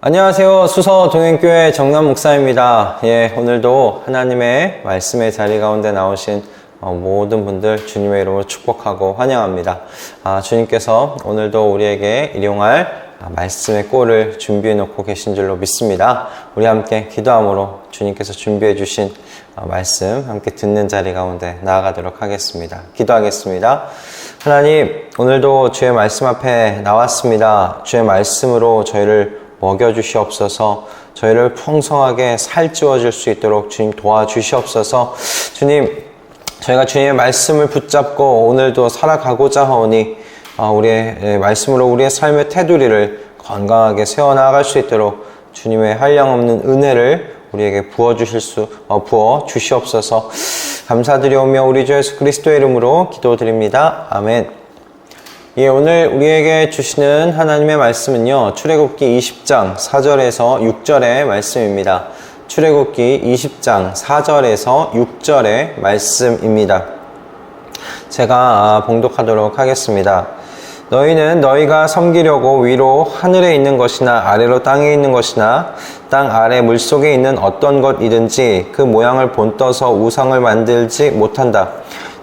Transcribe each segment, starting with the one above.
안녕하세요. 수서 동행교회 정남 목사입니다. 오늘도 하나님의 말씀의 자리 가운데 나오신 모든 분들 주님의 이름으로 축복하고 환영합니다. 주님께서 오늘도 우리에게 일용할 말씀의 꼴을 준비해 놓고 계신 줄로 믿습니다. 우리 함께 기도함으로 주님께서 준비해 주신 말씀 함께 듣는 자리 가운데 나아가도록 하겠습니다. 기도하겠습니다. 하나님, 오늘도 주의 말씀 앞에 나왔습니다. 주의 말씀으로 저희를 먹여주시옵소서. 저희를 풍성하게 살찌워 줄 수 있도록 주님 도와주시옵소서. 주님, 저희가 주님의 말씀을 붙잡고 오늘도 살아가고자 하오니 우리의 말씀으로 우리의 삶의 테두리를 건강하게 세워나갈 수 있도록 주님의 한량없는 은혜를 우리에게 부어 주시옵소서. 감사드리오며 우리 주 예수 그리스도의 이름으로 기도드립니다. 아멘. 오늘 우리에게 주시는 하나님의 말씀은요, 출애굽기 20장 4절에서 6절의 말씀입니다. 출애굽기 20장 4절에서 6절의 말씀입니다. 제가 봉독하도록 하겠습니다. 너희는 너희가 섬기려고 위로 하늘에 있는 것이나 아래로 땅에 있는 것이나 땅 아래 물속에 있는 어떤 것이든지 그 모양을 본떠서 우상을 만들지 못한다.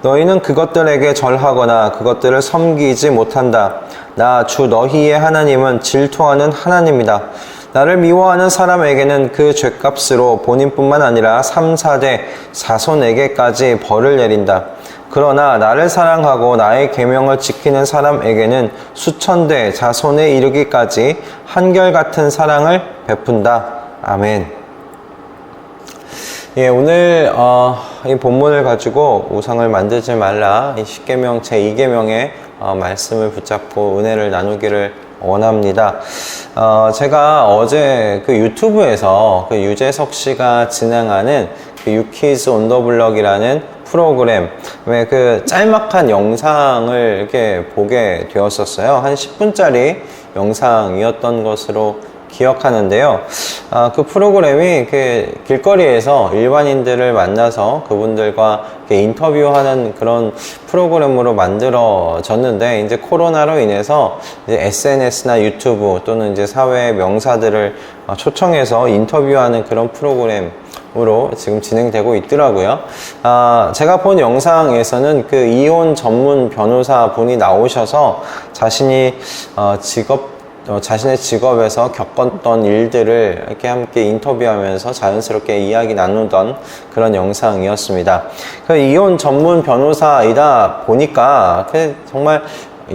너희는 그것들에게 절하거나 그것들을 섬기지 못한다. 나 주 너희의 하나님은 질투하는 하나님이다. 나를 미워하는 사람에게는 그 죗값으로 본인뿐만 아니라 3, 4대 자손에게까지 벌을 내린다. 그러나 나를 사랑하고 나의 계명을 지키는 사람에게는 수천 대 자손에 이르기까지 한결같은 사랑을 베푼다. 아멘. 오늘 이 본문을 가지고 우상을 만들지 말라, 이 십계명 제2계명의 말씀을 붙잡고 은혜를 나누기를 원합니다. 제가 어제 그 유튜브에서 그 유재석 씨가 진행하는 그 유키즈 온 더 블럭이라는 프로그램의 그 짤막한 영상을 이렇게 보게 되었었어요. 한 10분짜리 영상이었던 것으로 기억하는데요. 그 프로그램이 그 길거리에서 일반인들을 만나서 그분들과 인터뷰하는 그런 프로그램으로 만들어졌는데, 이제 코로나로 인해서 이제 SNS나 유튜브 또는 이제 사회 명사들을 초청해서 인터뷰하는 그런 프로그램으로 지금 진행되고 있더라고요. 제가 본 영상에서는 그 이혼 전문 변호사 분이 나오셔서 자신의 직업에서 겪었던 일들을 이렇게 함께 인터뷰하면서 자연스럽게 이야기 나누던 그런 영상이었습니다. 그 이혼 전문 변호사이다 보니까 정말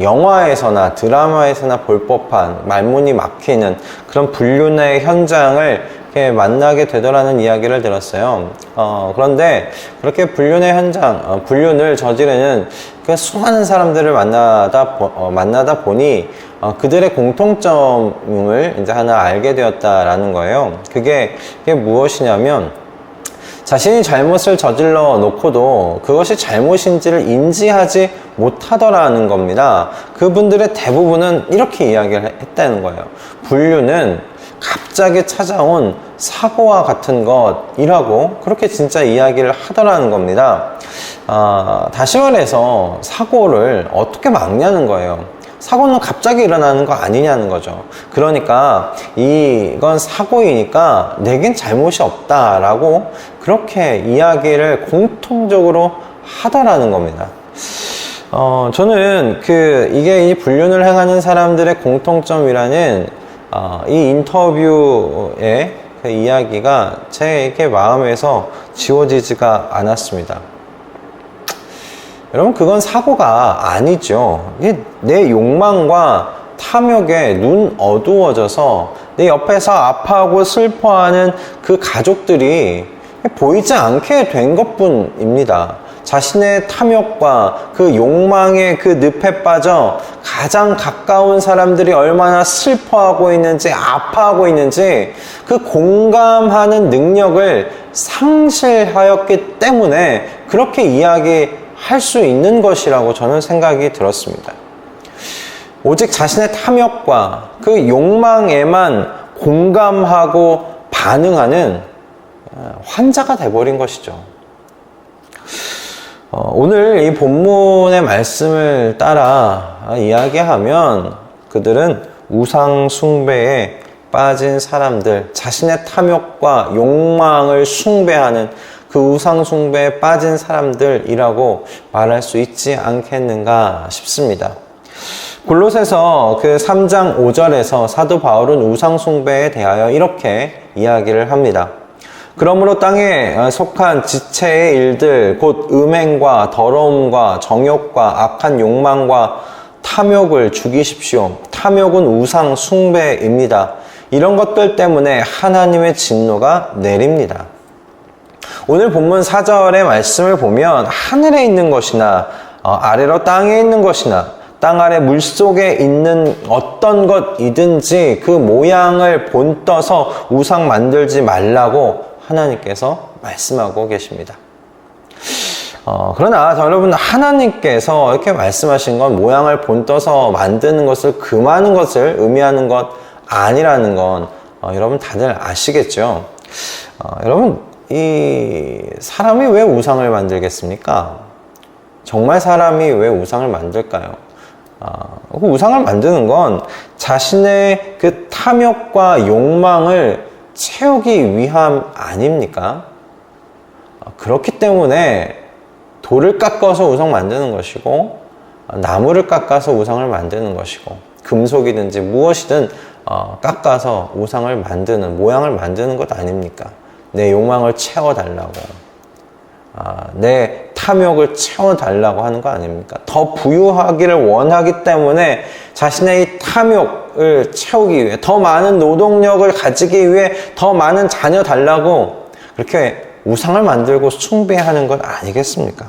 영화에서나 드라마에서나 볼 법한 말문이 막히는 그런 불륜의 현장을 이렇게 만나게 되더라는 이야기를 들었어요. 그런데 그렇게 불륜의 현장, 불륜을 저지르는 그 수많은 사람들을 만나다 보니 그들의 공통점을 이제 하나 알게 되었다라는 거예요. 그게 무엇이냐면, 자신이 잘못을 저질러 놓고도 그것이 잘못인지를 인지하지 못하더라는 겁니다. 그분들의 대부분은 이렇게 이야기를 했다는 거예요. 불륜은 갑자기 찾아온 사고와 같은 것이라고 그렇게 진짜 이야기를 하더라는 겁니다. 다시 말해서 사고를 어떻게 막냐는 거예요. 사고는 갑자기 일어나는 거 아니냐는 거죠. 그러니까 이건 사고이니까 내겐 잘못이 없다라고 그렇게 이야기를 공통적으로 하더라는 겁니다. 저는 이게 이 불륜을 행하는 사람들의 공통점이라는 이 인터뷰의 그 이야기가 제 마음에서 지워지지가 않았습니다. 여러분, 그건 사고가 아니죠. 내 욕망과 탐욕에 눈 어두워져서 내 옆에서 아파하고 슬퍼하는 그 가족들이 보이지 않게 된 것뿐입니다. 자신의 탐욕과 그 욕망의 그 늪에 빠져 가장 가까운 사람들이 얼마나 슬퍼하고 있는지, 아파하고 있는지 그 공감하는 능력을 상실하였기 때문에 그렇게 이야기할 수 있는 것이라고 저는 생각이 들었습니다. 오직 자신의 탐욕과 그 욕망에만 공감하고 반응하는 환자가 돼버린 것이죠. 오늘 이 본문의 말씀을 따라 이야기하면 그들은 우상 숭배에 빠진 사람들, 자신의 탐욕과 욕망을 숭배하는 그 우상 숭배에 빠진 사람들이라고 말할 수 있지 않겠는가 싶습니다. 골로새서 그 3장 5절에서 사도 바울은 우상 숭배에 대하여 이렇게 이야기를 합니다. 그러므로 땅에 속한 지체의 일들, 곧 음행과 더러움과 정욕과 악한 욕망과 탐욕을 죽이십시오. 탐욕은 우상 숭배입니다. 이런 것들 때문에 하나님의 진노가 내립니다. 오늘 본문 4절의 말씀을 보면 하늘에 있는 것이나 아래로 땅에 있는 것이나 땅 아래 물속에 있는 어떤 것이든지 그 모양을 본떠서 우상 만들지 말라고 하나님께서 말씀하고 계십니다. 그러나 여러분, 하나님께서 이렇게 말씀하신 건 모양을 본떠서 만드는 것을 금하는 것을 의미하는 것 아니라는 건 여러분 다들 아시겠죠? 여러분, 이 사람이 왜 우상을 만들겠습니까? 정말 사람이 왜 우상을 만들까요? 그 우상을 만드는 건 자신의 그 탐욕과 욕망을 채우기 위함 아닙니까? 그렇기 때문에 돌을 깎아서 우상 만드는 것이고, 나무를 깎아서 우상을 만드는 것이고, 금속이든지 무엇이든 깎아서 우상을 만드는, 모양을 만드는 것 아닙니까? 내 욕망을 채워달라고, 내 탐욕을 채워달라고 하는 거 아닙니까? 더 부유하기를 원하기 때문에 자신의 이 탐욕을 채우기 위해, 더 많은 노동력을 가지기 위해 더 많은 자녀 달라고 그렇게 우상을 만들고 숭배하는 것 아니겠습니까?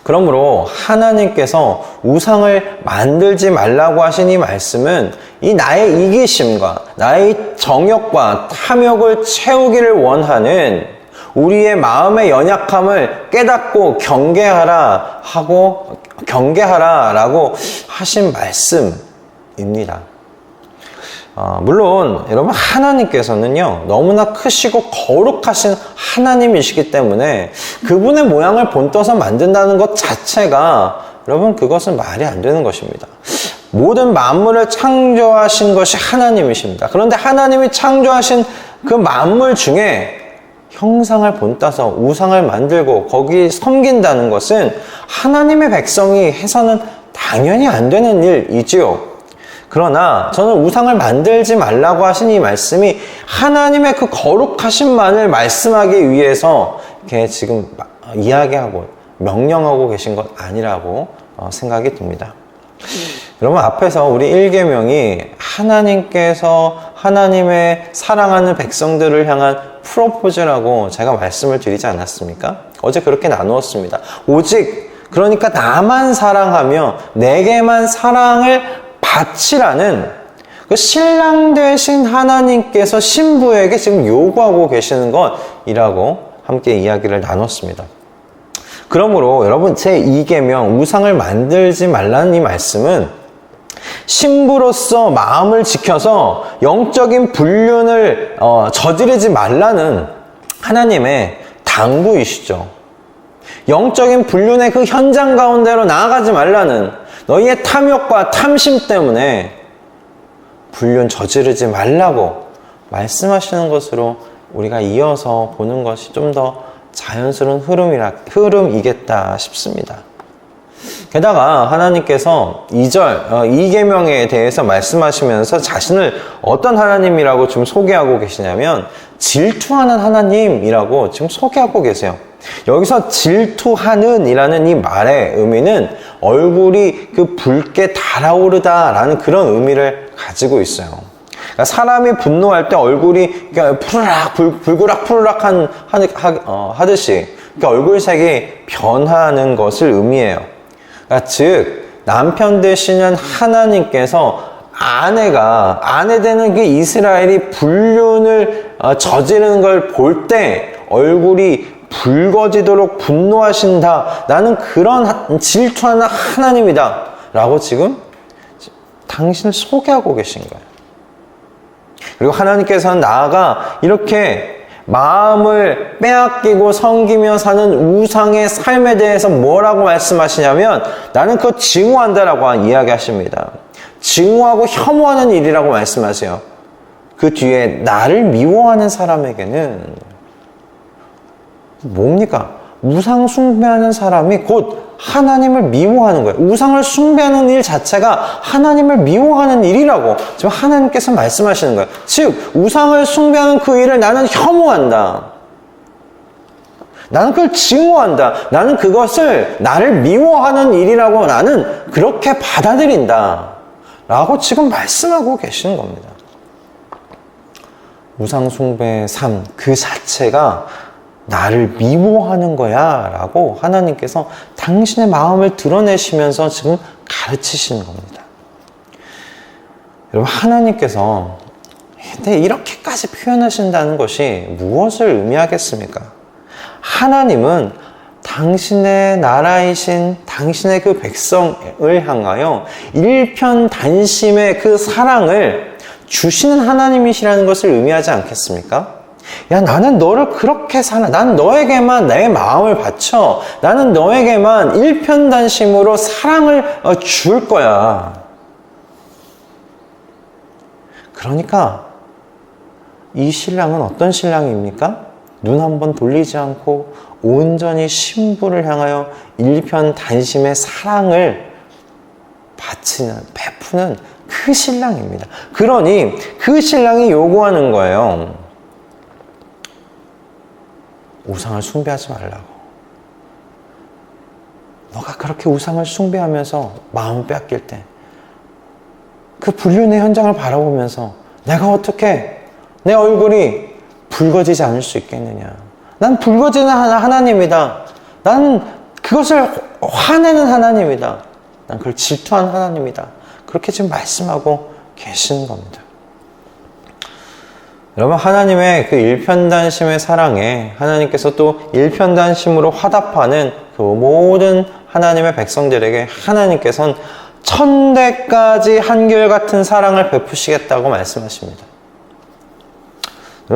그러므로 하나님께서 우상을 만들지 말라고 하신 이 말씀은 이 나의 이기심과 나의 정욕과 탐욕을 채우기를 원하는 우리의 마음의 연약함을 깨닫고 경계하라라고 하신 말씀입니다. 물론 여러분, 하나님께서는요 너무나 크시고 거룩하신 하나님이시기 때문에 그분의 모양을 본떠서 만든다는 것 자체가 여러분, 그것은 말이 안 되는 것입니다. 모든 만물을 창조하신 것이 하나님이십니다. 그런데 하나님이 창조하신 그 만물 중에 형상을 본따서 우상을 만들고 거기 섬긴다는 것은 하나님의 백성이 해서는 당연히 안 되는 일이지요. 그러나 저는 우상을 만들지 말라고 하신 이 말씀이 하나님의 그 거룩하심만을 말씀하기 위해서 이렇게 지금 이야기하고 명령하고 계신 것 아니라고 생각이 듭니다. 여러분, 앞에서 우리 1계명이 하나님께서 하나님의 사랑하는 백성들을 향한 프로포즈라고 제가 말씀을 드리지 않았습니까? 어제 그렇게 나누었습니다. 오직 그러니까 나만 사랑하며 내게만 사랑을 바치라는 그 신랑 되신 하나님께서 신부에게 지금 요구하고 계시는 것이라고 함께 이야기를 나눴습니다. 그러므로 여러분, 제 2계명 우상을 만들지 말라는 이 말씀은 신부로서 마음을 지켜서 영적인 불륜을 저지르지 말라는 하나님의 당부이시죠. 영적인 불륜의 그 현장 가운데로 나아가지 말라는, 너희의 탐욕과 탐심 때문에 불륜 저지르지 말라고 말씀하시는 것으로 우리가 이어서 보는 것이 좀 더 자연스러운 흐름이겠다 싶습니다. 게다가 하나님께서 2절, 2계명에 대해서 말씀하시면서 자신을 어떤 하나님이라고 지금 소개하고 계시냐면 질투하는 하나님이라고 지금 소개하고 계세요. 여기서 질투하는 이라는 이 말의 의미는 얼굴이 그 붉게 달아오르다라는 그런 의미를 가지고 있어요. 그러니까 사람이 분노할 때 얼굴이 푸르락, 불구락 푸르락 하듯이 그러니까 얼굴색이 변하는 것을 의미해요. 그러니까 즉 남편 되시는 하나님께서 아내 되는 그 이스라엘이 불륜을 저지르는 걸 볼 때 얼굴이 붉어지도록 분노하신다. 나는 그런 질투하는 하나님이다. 라고 지금 당신을 소개하고 계신 거예요. 그리고 하나님께서는 나아가 이렇게 마음을 빼앗기고 섬기며 사는 우상의 삶에 대해서 뭐라고 말씀하시냐면 나는 그거 증오한다라고 이야기하십니다. 증오하고 혐오하는 일이라고 말씀하세요. 그 뒤에 나를 미워하는 사람에게는 뭡니까? 우상 숭배하는 사람이 곧 하나님을 미워하는 거예요. 우상을 숭배하는 일 자체가 하나님을 미워하는 일이라고 지금 하나님께서 말씀하시는 거예요. 즉 우상을 숭배하는 그 일을 나는 혐오한다. 나는 그걸 증오한다. 나는 그것을 나를 미워하는 일이라고 나는 그렇게 받아들인다. 라고 지금 말씀하고 계시는 겁니다. 우상 숭배의 삶 그 자체가 나를 미워하는 거야 라고 하나님께서 당신의 마음을 드러내시면서 지금 가르치시는 겁니다. 여러분, 하나님께서 이렇게까지 표현하신다는 것이 무엇을 의미하겠습니까? 하나님은 당신의 나라이신 당신의 그 백성을 향하여 일편단심의 그 사랑을 주시는 하나님이시라는 것을 의미하지 않겠습니까? 야, 나는 너를 그렇게 사랑, 나는 너에게만 내 마음을 바쳐, 나는 너에게만 일편단심으로 사랑을 줄 거야. 그러니까 이 신랑은 어떤 신랑입니까? 눈 한번 돌리지 않고 온전히 신부를 향하여 일편단심의 사랑을 베푸는 그 신랑입니다. 그러니 그 신랑이 요구하는 거예요. 우상을 숭배하지 말라고. 너가 그렇게 우상을 숭배하면서 마음을 빼앗길 때 그 불륜의 현장을 바라보면서 내가 어떻게 내 얼굴이 붉어지지 않을 수 있겠느냐. 난 붉어지는 하나님이다. 나는 그것을 화내는 하나님이다. 난 그걸 질투하는 하나님이다. 그렇게 지금 말씀하고 계시는 겁니다. 여러분, 하나님의 그 일편단심의 사랑에 하나님께서 또 일편단심으로 화답하는 그 모든 하나님의 백성들에게 하나님께서는 천대까지 한결같은 사랑을 베푸시겠다고 말씀하십니다.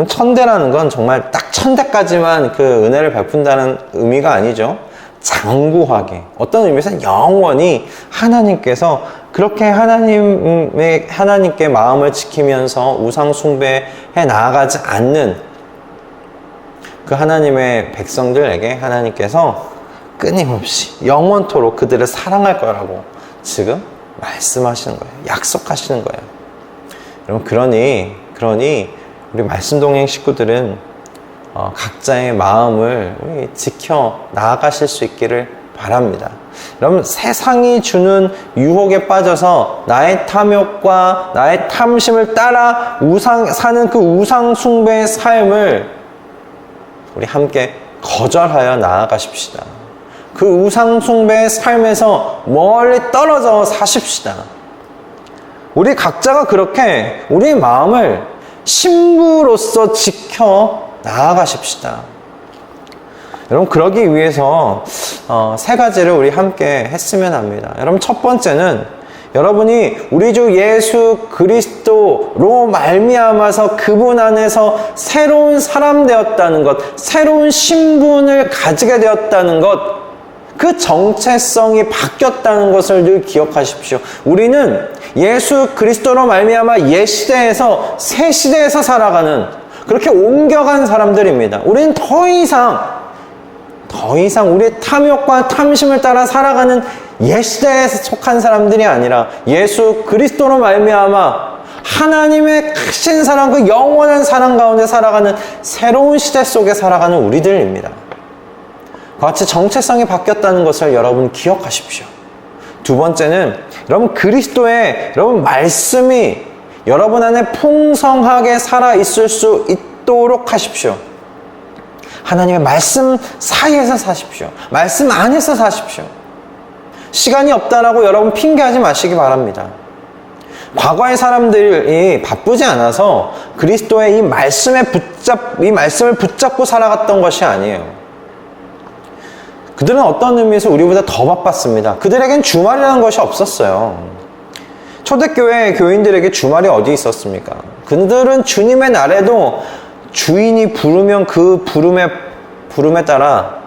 천대라는 건 정말 딱 천대까지만 그 은혜를 베푼다는 의미가 아니죠. 장구하게, 어떤 의미에서는 영원히 하나님께서 그렇게 하나님께 마음을 지키면서 우상 숭배해 나아가지 않는 그 하나님의 백성들에게 하나님께서 끊임없이 영원토록 그들을 사랑할 거라고 지금 말씀하시는 거예요. 약속하시는 거예요. 여러분, 그러니 우리 말씀동행 식구들은 각자의 마음을 지켜 나아가실 수 있기를 바랍니다. 여러분, 세상이 주는 유혹에 빠져서 나의 탐욕과 나의 탐심을 따라 사는 그 우상 숭배의 삶을 우리 함께 거절하여 나아가십시다. 그 우상 숭배의 삶에서 멀리 떨어져 사십시다. 우리 각자가 그렇게 우리의 마음을 신부로서 지켜 나아가십시다. 여러분, 그러기 위해서 세 가지를 우리 함께 했으면 합니다. 여러분, 첫 번째는 여러분이 우리 주 예수 그리스도로 말미암아서 그분 안에서 새로운 사람 되었다는 것, 새로운 신분을 가지게 되었다는 것, 그 정체성이 바뀌었다는 것을 늘 기억하십시오. 우리는 예수 그리스도로 말미암아 옛 시대에서 새 시대에서 살아가는, 그렇게 옮겨간 사람들입니다. 우리는 더 이상 우리의 탐욕과 탐심을 따라 살아가는 옛 시대에 속한 사람들이 아니라 예수 그리스도로 말미암아 하나님의 크신 사랑, 그 영원한 사랑 가운데 살아가는 새로운 시대 속에 살아가는 우리들입니다. 같이 정체성이 바뀌었다는 것을 여러분 기억하십시오. 두 번째는 여러분, 그리스도의 말씀이 여러분 안에 풍성하게 살아있을 수 있도록 하십시오. 하나님의 말씀 사이에서 사십시오. 말씀 안에서 사십시오. 시간이 없다라고 여러분 핑계하지 마시기 바랍니다. 과거의 사람들이 바쁘지 않아서 그리스도의 이 말씀을 붙잡고 살아갔던 것이 아니에요. 그들은 어떤 의미에서 우리보다 더 바빴습니다. 그들에겐 주말이라는 것이 없었어요. 초대교회 교인들에게 주말이 어디 있었습니까? 그들은 주님의 날에도 주인이 부르면 그 부름에 따라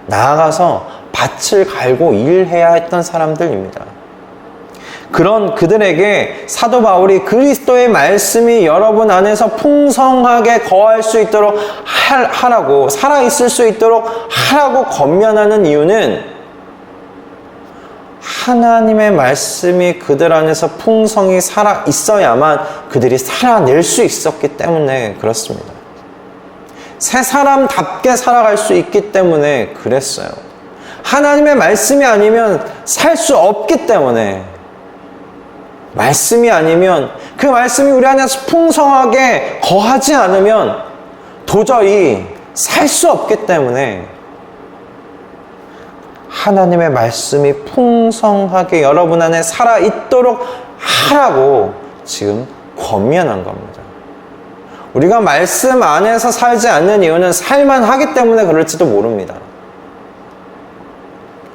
나아가서 밭을 갈고 일해야 했던 사람들입니다. 그런 그들에게 사도 바울이 그리스도의 말씀이 여러분 안에서 풍성하게 거할 수 있도록 하라고, 살아있을 수 있도록 하라고 권면하는 이유는 하나님의 말씀이 그들 안에서 풍성히 살아있어야만 그들이 살아낼 수 있었기 때문에 그렇습니다. 새 사람답게 살아갈 수 있기 때문에 그랬어요. 하나님의 말씀이 아니면 살 수 없기 때문에, 말씀이 아니면, 그 말씀이 우리 안에서 풍성하게 거하지 않으면 도저히 살 수 없기 때문에 하나님의 말씀이 풍성하게 여러분 안에 살아있도록 하라고 지금 권면한 겁니다. 우리가 말씀 안에서 살지 않는 이유는 살만하기 때문에 그럴지도 모릅니다.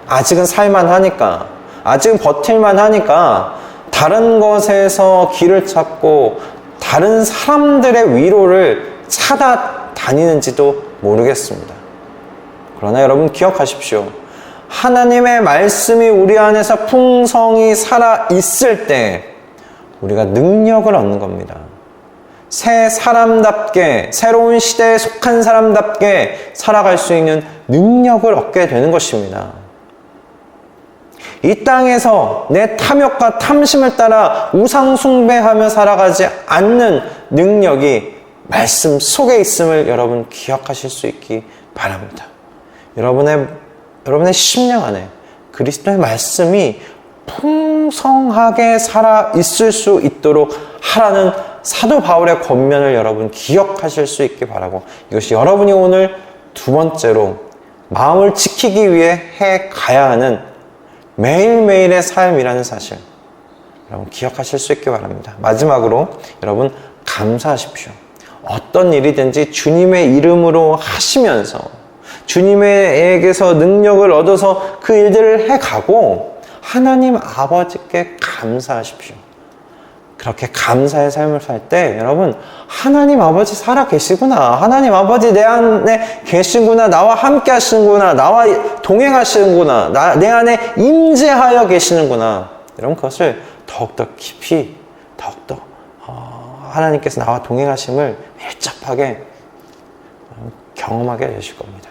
아직은 살만하니까, 아직은 버틸만 하니까 다른 것에서 길을 찾고 다른 사람들의 위로를 찾아다니는지도 모르겠습니다. 그러나 여러분 기억하십시오. 하나님의 말씀이 우리 안에서 풍성히 살아있을 때 우리가 능력을 얻는 겁니다. 새 사람답게, 새로운 시대에 속한 사람답게 살아갈 수 있는 능력을 얻게 되는 것입니다. 이 땅에서 내 탐욕과 탐심을 따라 우상 숭배하며 살아가지 않는 능력이 말씀 속에 있음을 여러분 기억하실 수 있기 바랍니다. 여러분의 심령 안에 그리스도의 말씀이 풍성하게 살아있을 수 있도록 하라는 사도 바울의 권면을 여러분 기억하실 수 있기 바라고, 이것이 여러분이 오늘 두 번째로 마음을 지키기 위해 해 가야 하는 매일매일의 삶이라는 사실, 여러분 기억하실 수 있기 바랍니다. 마지막으로 여러분 감사하십시오. 어떤 일이든지 주님의 이름으로 하시면서 주님에게서 능력을 얻어서 그 일들을 해가고 하나님 아버지께 감사하십시오. 그렇게 감사의 삶을 살 때 여러분, 하나님 아버지 살아 계시구나, 하나님 아버지 내 안에 계시구나, 나와 함께 하시는구나, 나와 동행하시는구나, 내 안에 임재하여 계시는구나, 여러분 그것을 더욱더 깊이, 더욱더 하나님께서 나와 동행하심을 밀접하게 경험하게 되실 겁니다.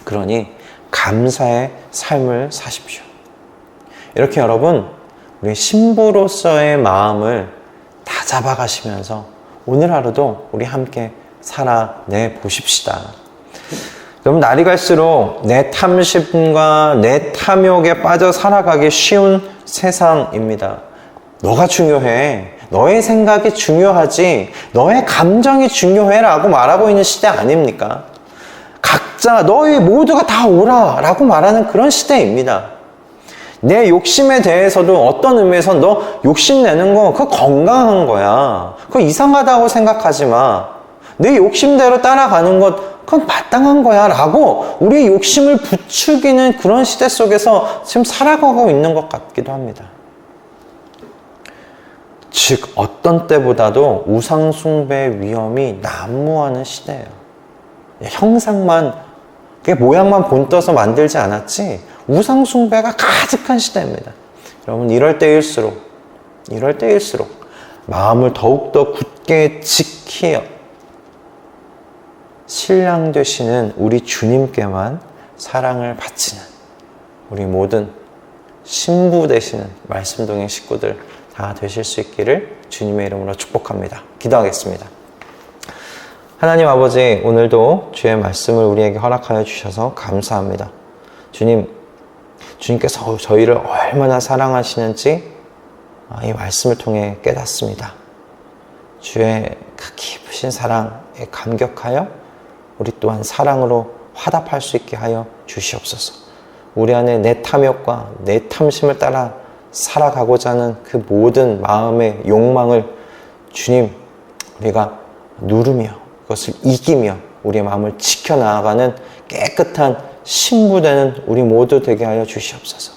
그러니 감사의 삶을 사십시오. 이렇게 여러분, 우리 신부로서의 마음을 다잡아 가시면서 오늘 하루도 우리 함께 살아내 보십시다. 여러분, 날이 갈수록 내 탐심과 내 탐욕에 빠져 살아가기 쉬운 세상입니다. 너가 중요해, 너의 생각이 중요하지, 너의 감정이 중요해 라고 말하고 있는 시대 아닙니까? 각자 너희 모두가 다 오라 라고 말하는 그런 시대입니다. 내 욕심에 대해서도 어떤 의미에서 너 욕심내는 거 그거 건강한 거야, 그거 이상하다고 생각하지 마, 내 욕심대로 따라가는 것 그건 마땅한 거야 라고 우리의 욕심을 부추기는 그런 시대 속에서 지금 살아가고 있는 것 같기도 합니다. 즉 어떤 때보다도 우상숭배의 위험이 난무하는 시대예요. 형상만, 모양만 본떠서 만들지 않았지 우상숭배가 가득한 시대입니다. 여러분, 이럴 때일수록 마음을 더욱더 굳게 지키어 신랑 되시는 우리 주님께만 사랑을 바치는 우리 모든 신부 되시는 말씀동행 식구들 다 되실 수 있기를 주님의 이름으로 축복합니다. 기도하겠습니다. 하나님 아버지, 오늘도 주의 말씀을 우리에게 허락하여 주셔서 감사합니다. 주님께서 저희를 얼마나 사랑하시는지 이 말씀을 통해 깨닫습니다. 주의 그 깊으신 사랑에 감격하여 우리 또한 사랑으로 화답할 수 있게 하여 주시옵소서. 우리 안에 내 탐욕과 내 탐심을 따라 살아가고자 하는 그 모든 마음의 욕망을 주님, 우리가 누르며 그것을 이기며 우리의 마음을 지켜나가는 깨끗한 신부되는 우리 모두 되게 하여 주시옵소서.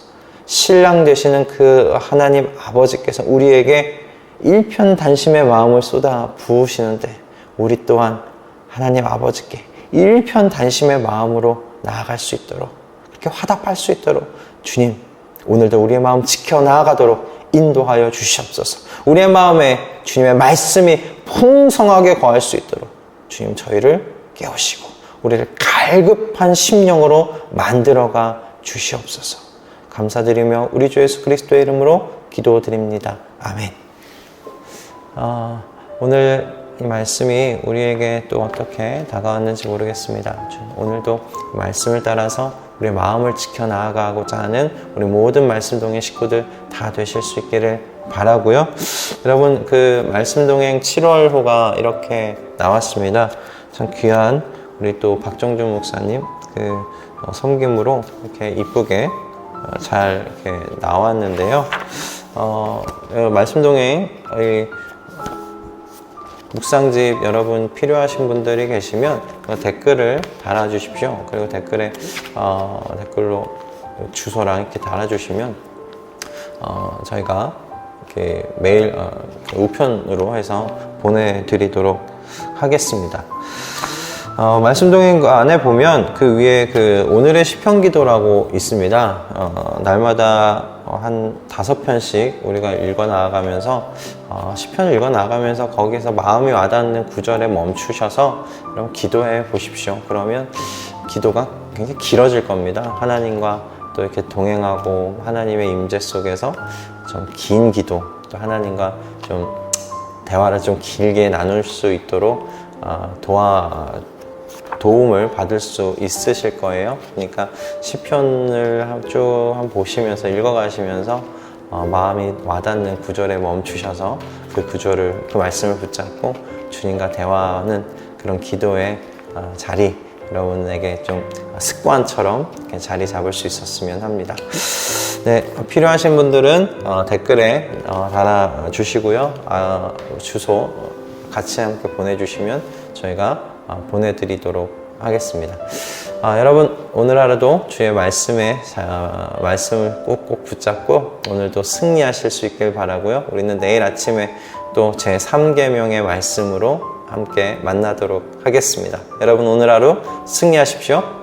신랑 되시는 그 하나님 아버지께서 우리에게 일편단심의 마음을 쏟아 부으시는데 우리 또한 하나님 아버지께 일편단심의 마음으로 나아갈 수 있도록, 그렇게 화답할 수 있도록 주님, 오늘도 우리의 마음 지켜나가도록 인도하여 주시옵소서. 우리의 마음에 주님의 말씀이 풍성하게 거할 수 있도록 주님 저희를 깨우시고 우리를 갈급한 심령으로 만들어가 주시옵소서. 감사드리며 우리 주 예수 그리스도의 이름으로 기도드립니다. 아멘. 오늘 이 말씀이 우리에게 또 어떻게 다가왔는지 모르겠습니다. 오늘도 말씀을 따라서 우리의 마음을 지켜나가고자 하는 우리 모든 말씀동행 식구들 다 되실 수 있기를 바라고요. 여러분, 그 말씀동행 7월호가 이렇게 나왔습니다. 참 귀한 우리 또 박정준 목사님 그 섬김으로 이렇게 이쁘게 잘 이렇게 나왔는데요. 말씀동행 묵상집 여러분 필요하신 분들이 계시면 댓글을 달아주십시오. 그리고 댓글에 댓글로 주소랑 이렇게 달아주시면 저희가 이렇게 메일 우편으로 해서 보내드리도록 하겠습니다. 말씀동행 안에 보면 그 위에 그 오늘의 시편 기도라고 있습니다. 날마다 한 5편씩 우리가 읽어 나아가면서 시편을 읽어 나아가면서 거기서 마음이 와닿는 구절에 멈추셔서 여러분 기도해 보십시오. 그러면 기도가 굉장히 길어질 겁니다. 하나님과 또 이렇게 동행하고 하나님의 임재 속에서 좀 긴 기도, 또 하나님과 좀 대화를 좀 길게 나눌 수 있도록 도움을 받을 수 있으실 거예요. 그러니까 시편을 쭉 한번 보시면서 읽어가시면서 마음이 와닿는 구절에 멈추셔서 그 말씀을 붙잡고 주님과 대화하는 그런 기도의 자리, 여러분에게 좀 습관처럼 이렇게 자리 잡을 수 있었으면 합니다. 네, 필요하신 분들은 댓글에 달아주시고요. 주소 같이 함께 보내주시면 저희가 보내드리도록 하겠습니다. 여러분, 오늘 하루도 주의 말씀을 꼭꼭 붙잡고 오늘도 승리하실 수 있길 바라고요. 우리는 내일 아침에 또 제 3계명의 말씀으로 함께 만나도록 하겠습니다. 여러분, 오늘 하루 승리하십시오.